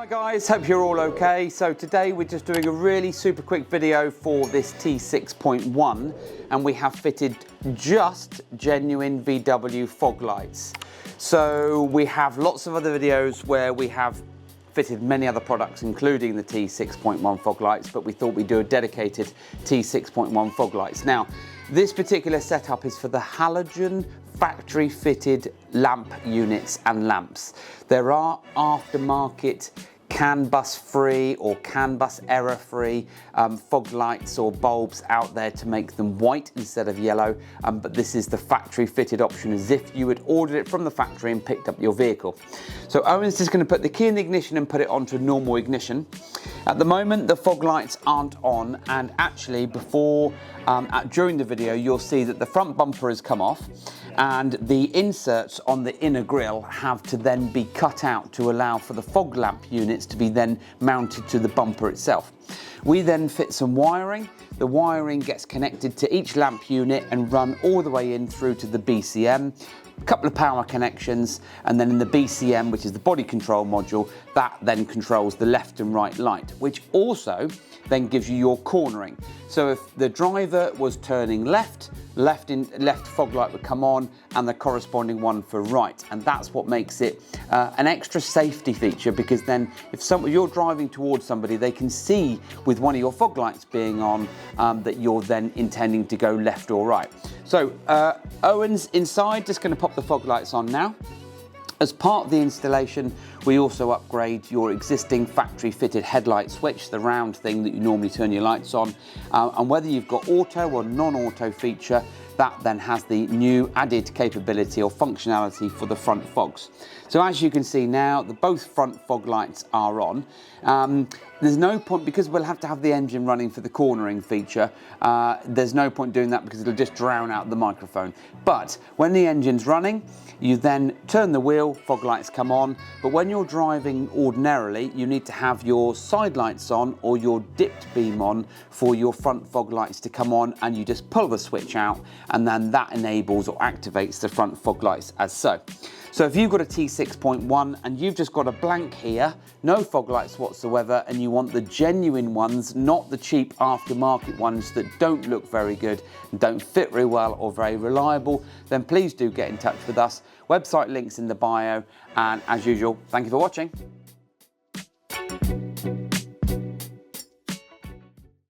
Hi guys, hope you're all okay. So today we're just doing a really super quick video for this T6.1 and we have fitted just genuine VW fog lights. So we have lots of other videos where we have fitted many other products including the T6.1 fog lights, but we thought we'd do a dedicated T6.1 fog lights. Now this particular setup is for the halogen factory fitted lamp units and lamps. There are aftermarket CAN bus free or CAN bus error free fog lights or bulbs out there to make them white instead of yellow, but this is the factory fitted option as if you had ordered it from the factory and picked up your vehicle. So Owen's just going to put the key in the ignition and put it onto normal ignition. At the moment the fog lights aren't on, and actually during the video you'll see that the front bumper has come off and the inserts on the inner grille have to then be cut out to allow for the fog lamp units to be then mounted to the bumper itself. We then fit some wiring. The wiring gets connected to each lamp unit and run all the way in through to the BCM. A couple of power connections, and then in the BCM, which is the body control module, that then controls the left and right light, which also then gives you your cornering. So if the driver was turning left fog light would come on and the corresponding one for right, and that's what makes it an extra safety feature, because then if you're driving towards somebody, they can see with one of your fog lights being on that you're then intending to go left or right. So Owen's inside, just going to pop the fog lights on now. As part of the installation, we also upgrade your existing factory fitted headlight switch, the round thing that you normally turn your lights on, and whether you've got auto or non-auto feature, that then has the new added capability or functionality for the front fogs. So as you can see now, both front fog lights are on. There's no point, because we'll have to have the engine running for the cornering feature, there's no point doing that because it'll just drown out the microphone. But when the engine's running, you then turn the wheel, fog lights come on, but when you're driving ordinarily, you need to have your side lights on or your dipped beam on for your front fog lights to come on, and you just pull the switch out and then that enables or activates the front fog lights as so. So if you've got a T6.1 and you've just got a blank here, no fog lights whatsoever, and you want the genuine ones, not the cheap aftermarket ones that don't look very good and don't fit very well or very reliable, then please do get in touch with us. Website links in the bio, and as usual, thank you for watching.